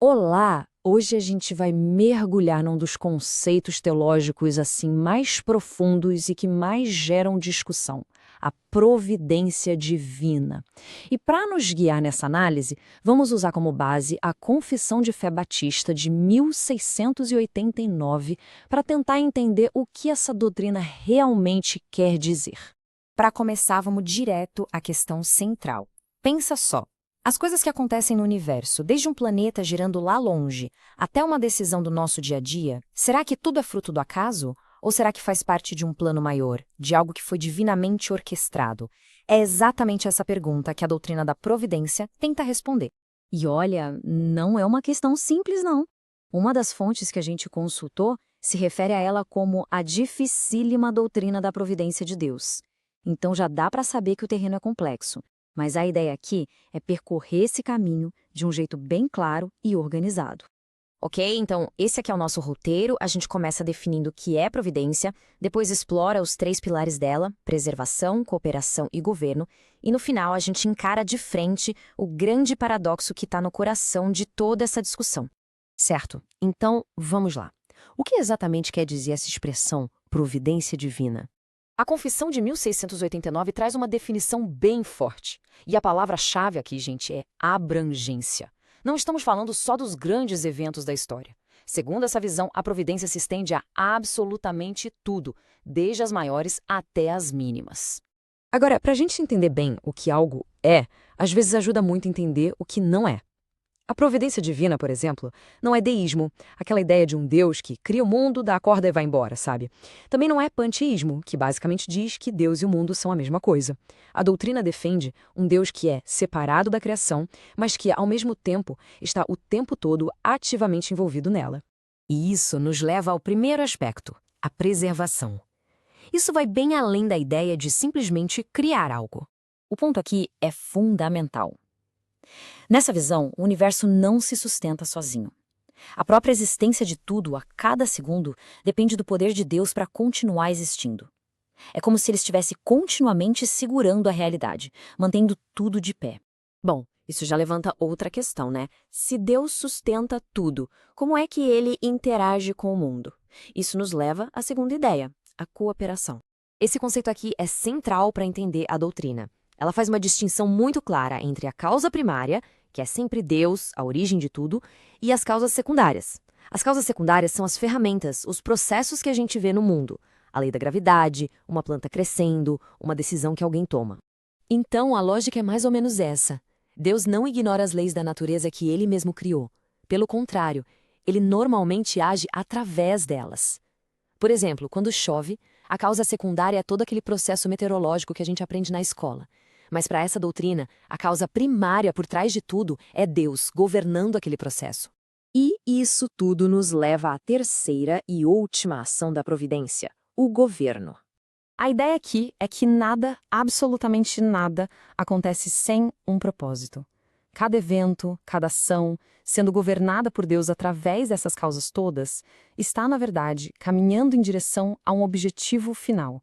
Olá! Hoje a gente vai mergulhar num dos conceitos teológicos assim mais profundos e que mais geram discussão, a providência divina. E para nos guiar nessa análise, vamos usar como base a Confissão de Fé Batista de 1689 para tentar entender o que essa doutrina realmente quer dizer. Para começar, vamos direto à questão central. Pensa só. As coisas que acontecem no universo, desde um planeta girando lá longe até uma decisão do nosso dia a dia, será que tudo é fruto do acaso? Ou será que faz parte de um plano maior, de algo que foi divinamente orquestrado? É exatamente essa pergunta que a doutrina da providência tenta responder. E olha, não é uma questão simples, não. Uma das fontes que a gente consultou se refere a ela como a dificílima doutrina da providência de Deus. Então já dá para saber que o terreno é complexo. Mas a ideia aqui é percorrer esse caminho de um jeito bem claro e organizado. Ok? Então, esse aqui é o nosso roteiro. A gente começa definindo o que é providência, depois explora os 3 pilares dela, preservação, cooperação e governo, e no final a gente encara de frente o grande paradoxo que está no coração de toda essa discussão. Certo. Então, vamos lá. O que exatamente quer dizer essa expressão providência divina? A Confissão de 1689 traz uma definição bem forte. E a palavra-chave aqui, gente, é abrangência. Não estamos falando só dos grandes eventos da história. Segundo essa visão, a providência se estende a absolutamente tudo, desde as maiores até as mínimas. Agora, para a gente entender bem o que algo é, às vezes ajuda muito a entender o que não é. A providência divina, por exemplo, não é deísmo, aquela ideia de um Deus que cria o mundo, dá a corda e vai embora, sabe? Também não é panteísmo, que basicamente diz que Deus e o mundo são a mesma coisa. A doutrina defende um Deus que é separado da criação, mas que, ao mesmo tempo, está o tempo todo ativamente envolvido nela. E isso nos leva ao primeiro aspecto, a preservação. Isso vai bem além da ideia de simplesmente criar algo. O ponto aqui é fundamental. Nessa visão, o universo não se sustenta sozinho. A própria existência de tudo, a cada segundo, depende do poder de Deus para continuar existindo. É como se ele estivesse continuamente segurando a realidade, mantendo tudo de pé. Bom, isso já levanta outra questão, né? Se Deus sustenta tudo, como é que ele interage com o mundo? Isso nos leva à segunda ideia, a cooperação. Esse conceito aqui é central para entender a doutrina. Ela faz uma distinção muito clara entre a causa primária, que é sempre Deus, a origem de tudo, e as causas secundárias. As causas secundárias são as ferramentas, os processos que a gente vê no mundo. A lei da gravidade, uma planta crescendo, uma decisão que alguém toma. Então, a lógica é mais ou menos essa. Deus não ignora as leis da natureza que ele mesmo criou. Pelo contrário, ele normalmente age através delas. Por exemplo, quando chove, a causa secundária é todo aquele processo meteorológico que a gente aprende na escola. Mas para essa doutrina, a causa primária por trás de tudo é Deus governando aquele processo. E isso tudo nos leva à terceira e última ação da providência, o governo. A ideia aqui é que nada, absolutamente nada, acontece sem um propósito. Cada evento, cada ação, sendo governada por Deus através dessas causas todas, está, na verdade, caminhando em direção a um objetivo final.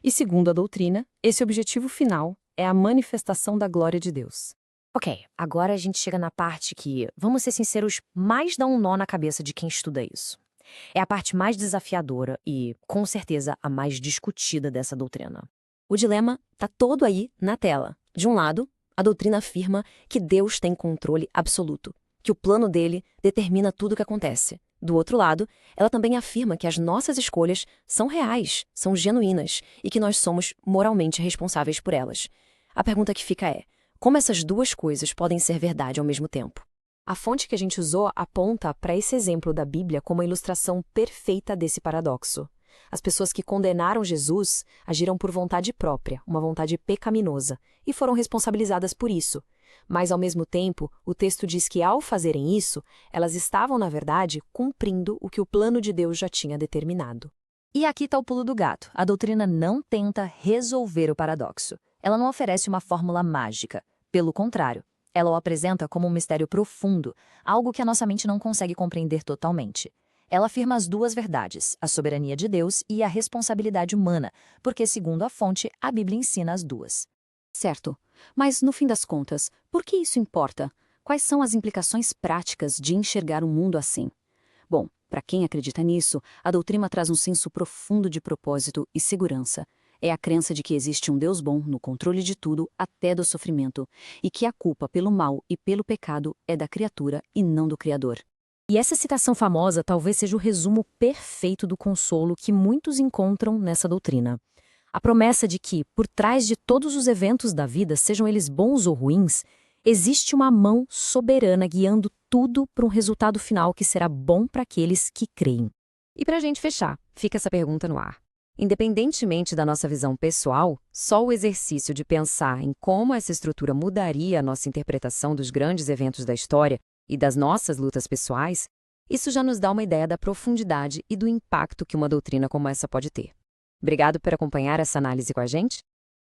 E, segundo a doutrina, esse objetivo final é a manifestação da glória de Deus. Ok, agora a gente chega na parte que, vamos ser sinceros, mais dá um nó na cabeça de quem estuda isso. É a parte mais desafiadora e, com certeza, a mais discutida dessa doutrina. O dilema está todo aí na tela. De um lado, a doutrina afirma que Deus tem controle absoluto, que o plano dele determina tudo o que acontece. Do outro lado, ela também afirma que as nossas escolhas são reais, são genuínas e que nós somos moralmente responsáveis por elas. A pergunta que fica é: como essas duas coisas podem ser verdade ao mesmo tempo? A fonte que a gente usou aponta para esse exemplo da Bíblia como a ilustração perfeita desse paradoxo. As pessoas que condenaram Jesus agiram por vontade própria, uma vontade pecaminosa, e foram responsabilizadas por isso. Mas, ao mesmo tempo, o texto diz que, ao fazerem isso, elas estavam, na verdade, cumprindo o que o plano de Deus já tinha determinado. E aqui está o pulo do gato. A doutrina não tenta resolver o paradoxo. Ela não oferece uma fórmula mágica. Pelo contrário, ela o apresenta como um mistério profundo, algo que a nossa mente não consegue compreender totalmente. Ela afirma as duas verdades, a soberania de Deus e a responsabilidade humana, porque, segundo a fonte, a Bíblia ensina as duas. Certo, mas no fim das contas, por que isso importa? Quais são as implicações práticas de enxergar o mundo assim? Bom, para quem acredita nisso, a doutrina traz um senso profundo de propósito e segurança. É a crença de que existe um Deus bom no controle de tudo, até do sofrimento, e que a culpa pelo mal e pelo pecado é da criatura e não do Criador. E essa citação famosa talvez seja o resumo perfeito do consolo que muitos encontram nessa doutrina. A promessa de que, por trás de todos os eventos da vida, sejam eles bons ou ruins, existe uma mão soberana guiando tudo para um resultado final que será bom para aqueles que creem. E para a gente fechar, fica essa pergunta no ar. Independentemente da nossa visão pessoal, só o exercício de pensar em como essa estrutura mudaria a nossa interpretação dos grandes eventos da história e das nossas lutas pessoais, isso já nos dá uma ideia da profundidade e do impacto que uma doutrina como essa pode ter. Obrigado por acompanhar essa análise com a gente.